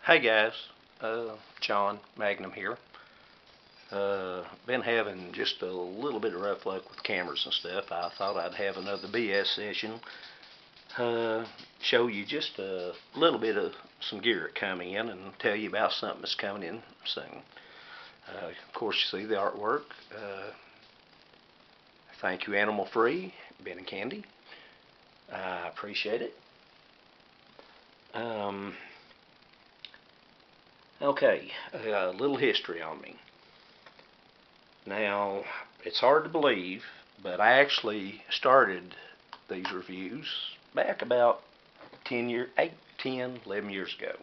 Hey guys, John Magnum here. Been having just a little bit of rough luck with cameras and stuff. I thought I'd have another BS session. Show you just a little bit of some gear that come in and tell you about something that's coming in soon. Of course, you see the artwork. Thank you, Animal Free, Ben and Candy. I appreciate it. Okay, a little history on me. Now, it's hard to believe, but I actually started these reviews back about 11 years ago.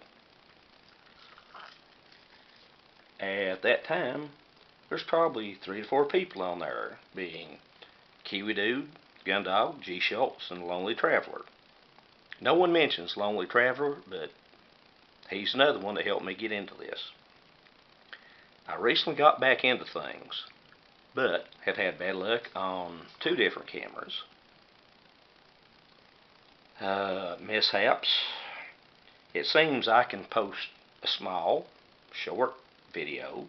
At that time, there's probably 3 to 4 people on there, being Kiwi Dude, Gundog, G. Schultz, and Lonely Traveler. No one mentions Lonely Traveler, but he's another one that helped me get into this. I recently got back into things, but have had bad luck on 2 different cameras. Mishaps. It seems I can post a small, short video,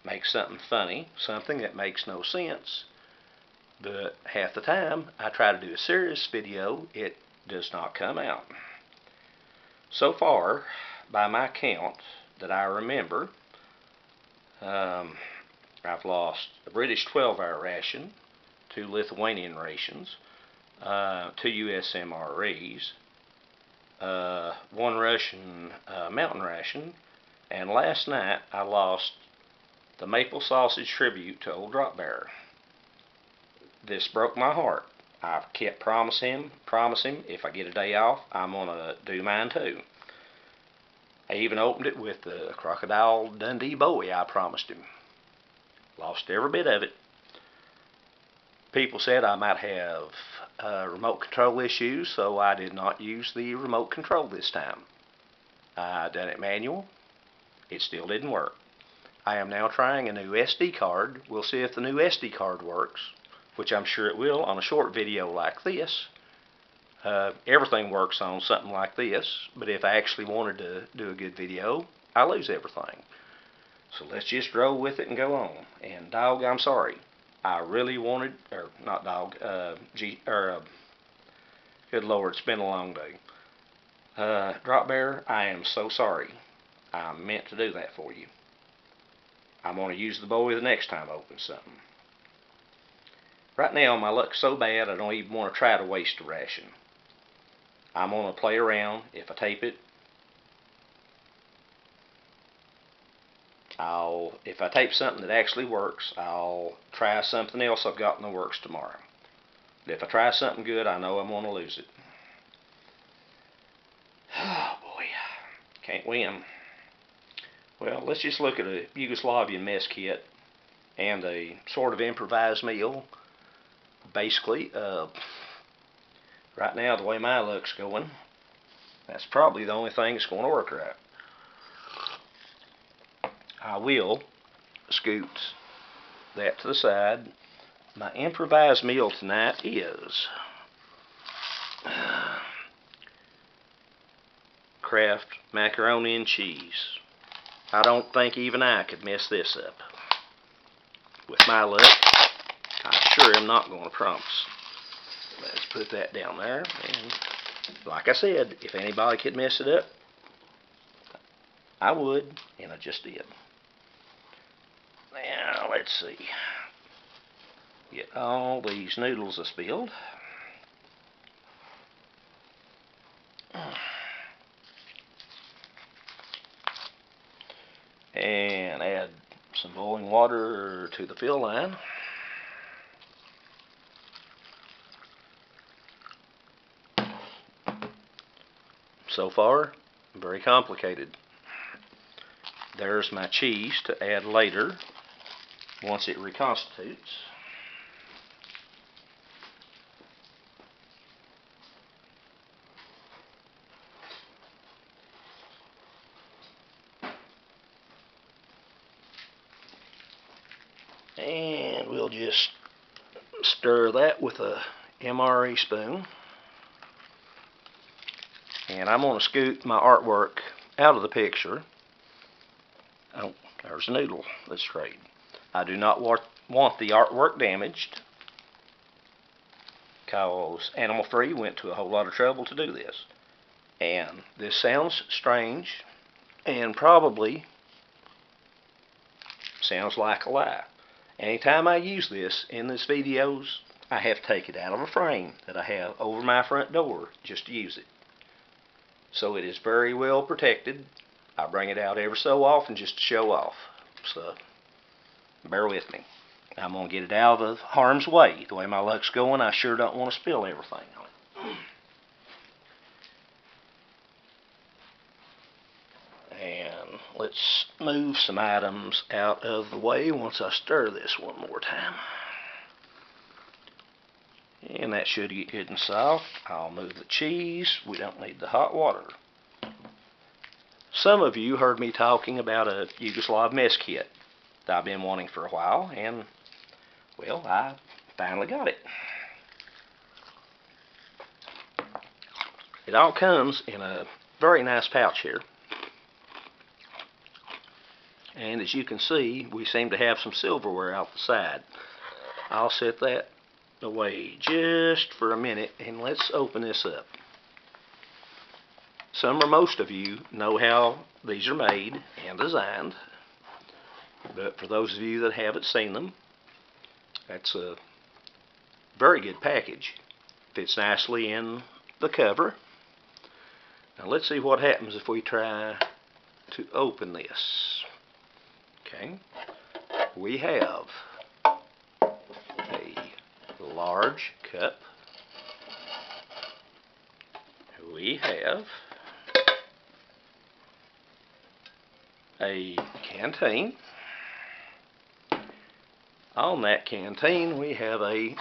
make something funny, something that makes no sense, but half the time I try to do a serious video, it does not come out. So far, by my count that I remember, I've lost a British 12-hour ration, 2 Lithuanian rations, 2 US MREs, 1 Russian mountain ration, and last night I lost the maple sausage tribute to Old Drop Bearer. This broke my heart. I kept promising him if I get a day off, I'm going to do mine too. I even opened it with the Crocodile Dundee Bowie I promised him. Lost every bit of it. People said I might have remote control issues, so I did not use the remote control this time. I done it manual. It still didn't work. I am now trying a new SD card. We'll see if the new SD card works, which I'm sure it will on a short video like this. Everything works on something like this, but if I actually wanted to do a good video, I lose everything. So let's just roll with it and go on. And dog, I'm sorry. I really wanted, or not dog, good Lord, it's been a long day. Drop Bearer, I am so sorry. I meant to do that for you. I'm going to use the Bowie the next time I open something. Right now, my luck's so bad I don't even want to try to waste a ration. I'm going to play around. If I tape it, if I tape something that actually works, I'll try something else I've got in the works tomorrow. But if I try something good, I know I'm going to lose it. Oh boy, can't win. Well, let's just look at a Yugoslavian mess kit and a sort of improvised meal. Basically, right now, the way my luck's going, that's probably the only thing that's going to work right. I will scoot that to the side. My improvised meal tonight is Kraft macaroni and cheese. I don't think even I could mess this up. With my luck, I sure am not going to promise. Let's put that down there, and like I said, if anybody could mess it up, I would, and I just did. Now, let's see. Get all these noodles I spilled. And add some boiling water to the fill line. So far, very complicated. There's my cheese to add later once it reconstitutes. And we'll just stir that with a MRE spoon. And I'm going to scoot my artwork out of the picture. Oh, there's a noodle that's strayed. I do not want the artwork damaged, because Animal Free went to a whole lot of trouble to do this. And this sounds strange and probably sounds like a lie. Anytime I use this in these videos, I have to take it out of a frame that I have over my front door just to use it. So it is very well protected. I bring it out every so often just to show off. So bear with me. I'm going to get it out of harm's way. The way my luck's going, I sure don't want to spill everything on it. And let's move some items out of the way once I stir this one more time. And that should get good and soft. I'll move the cheese. We don't need the hot water. Some of you heard me talking about a Yugoslav mess kit that I've been wanting for a while, and well, I finally got it. It all comes in a very nice pouch here. And as you can see, we seem to have some silverware out the side. I'll set that away just for a minute, and let's open this up. Some or most of you know how these are made and designed, but for those of you that haven't seen them, that's a very good package. Fits nicely in the cover. Now let's see what happens if we try to open this. Okay, we have a large cup. We have a canteen. On that canteen we have a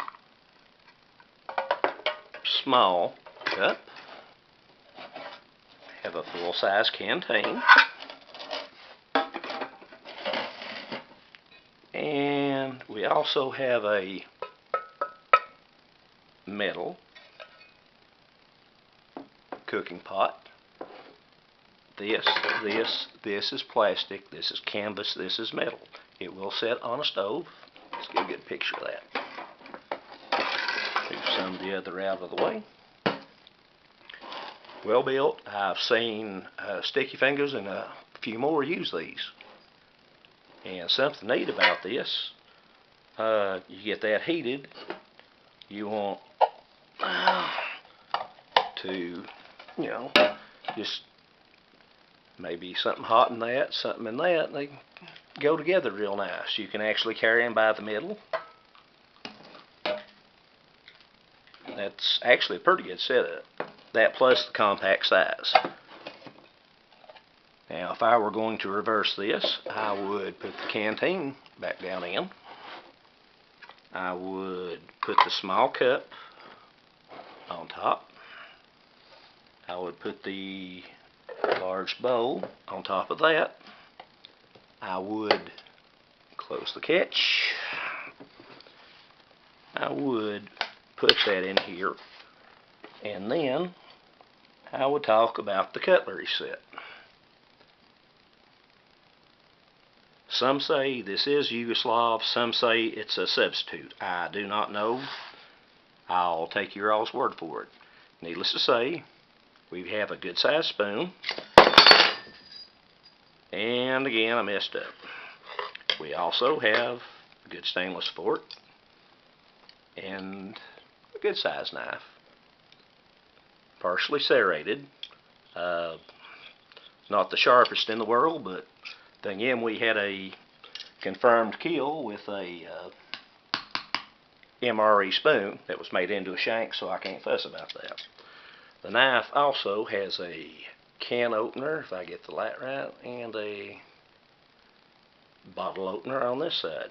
small cup. Have a full-size canteen. And we also have a metal cooking pot. This is plastic, this is canvas, this is metal. It will set on a stove. Let's get a good picture of that. Move some of the other out of the way. Well built. I've seen Sticky Fingers and a few more use these. And something neat about this, you get that heated, you want to, just maybe something hot in that, something in that, and they go together real nice. You can actually carry them by the middle. That's actually a pretty good setup. That plus the compact size. Now, if I were going to reverse this, I would put the canteen back down in. I would put the small cup on top. I would put the large bowl on top of that. I would close the catch. I would put that in here. And then I would talk about the cutlery set. Some say this is Yugoslav, some say it's a substitute. I do not know. I'll take your all's word for it. Needless to say, we have a good sized spoon. And again, I messed up. We also have a good stainless fork and a good sized knife. Partially serrated. Not the sharpest in the world, but then again, we had a confirmed kill with a MRE spoon that was made into a shank, so I can't fuss about that. The knife also has a can opener, if I get the light right, and a bottle opener on this side.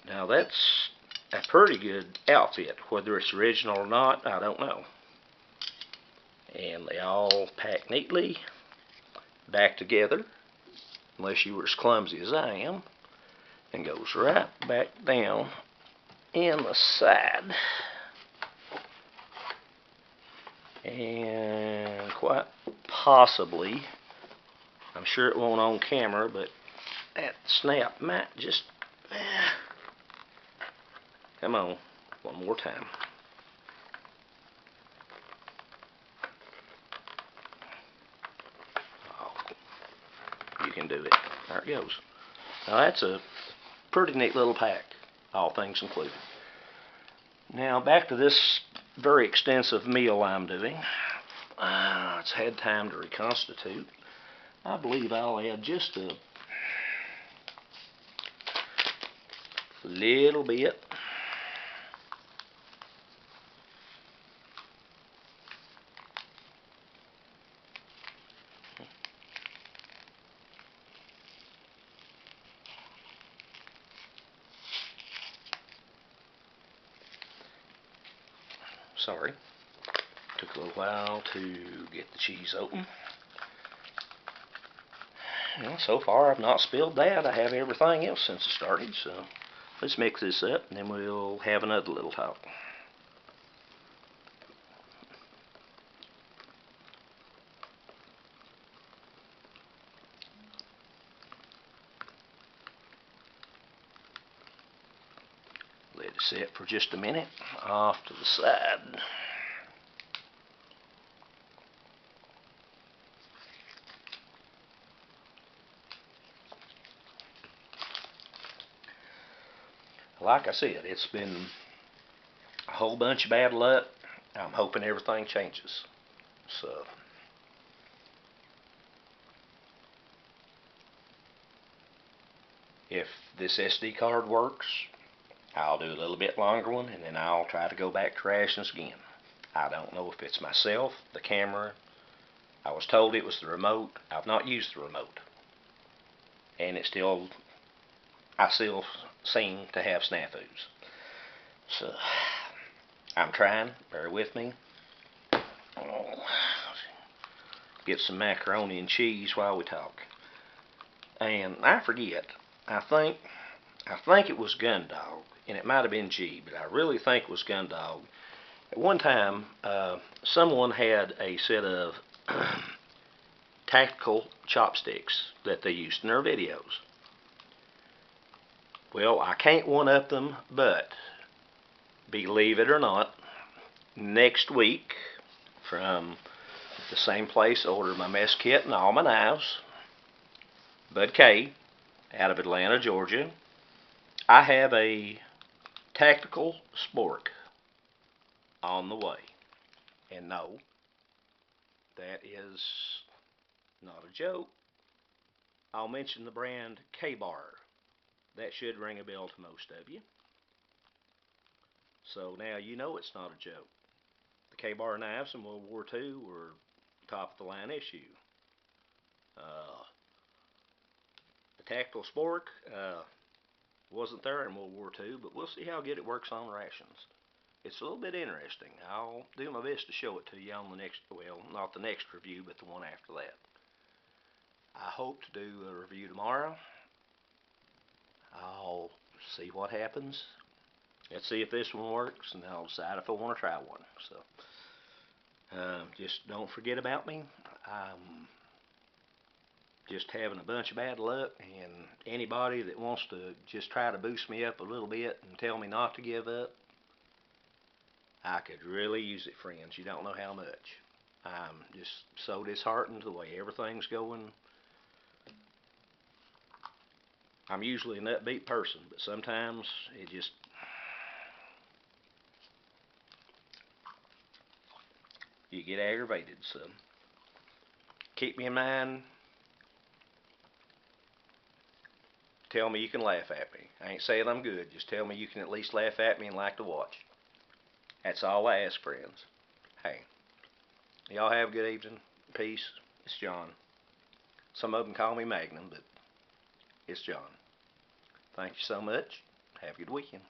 Now that's a pretty good outfit. Whether it's original or not, I don't know. And they all pack neatly back together, unless you were as clumsy as I am, and goes right back down in the side. And quite possibly, I'm sure it won't on camera, but that snap might just, come on, one more time. Oh, you can do it. There it goes. Now that's a pretty neat little pack, all things included. Now back to this very extensive meal I'm doing. It's had time to reconstitute. I believe I'll add just a little bit. Sorry, took a little while to get the cheese open. Well, so far I've not spilled that. I have everything else since it started, so let's mix this up and then we'll have another little talk. Let it sit for just a minute off to the side. Like I said, it's been a whole bunch of bad luck. I'm hoping everything changes. So, if this SD card works, I'll do a little bit longer one, and then I'll try to go back to rations again. I don't know if it's myself, the camera. I was told it was the remote. I've not used the remote. And I still seem to have snafus. So, I'm trying. Bear with me. Get some macaroni and cheese while we talk. And I forget. I think it was Gundog, and it might have been G, but I really think it was Gundog. At one time, someone had a set of tactical chopsticks that they used in their videos. Well, I can't one-up them, but believe it or not, next week, from the same place I ordered my mess kit and all my knives, Bud K, out of Atlanta, Georgia, I have a tactical spork on the way. And no, that is not a joke. I'll mention the brand K-Bar. That should ring a bell to most of you. So now you know it's not a joke. The K-Bar knives in World War II were top of the line issue. The tactical spork wasn't there in World War II, but we'll see how good it works on rations. It's a little bit interesting. I'll do my best to show it to you on the next, well, not the next review, but the one after that. I hope to do a review tomorrow. I'll see what happens. Let's see if this one works, and I'll decide if I want to try one. So, just don't forget about me. I'm just having a bunch of bad luck, and anybody that wants to just try to boost me up a little bit and tell me not to give up, I could really use it, friends. You don't know how much. I'm just so disheartened the way everything's going. I'm usually an upbeat person, but sometimes it just, you get aggravated. So keep me in mind. Tell me you can laugh at me. I ain't saying I'm good. Just tell me you can at least laugh at me and like to watch. That's all I ask, friends. Hey, y'all have a good evening. Peace. It's John. Some of them call me Magnum, but it's John. Thank you so much. Have a good weekend.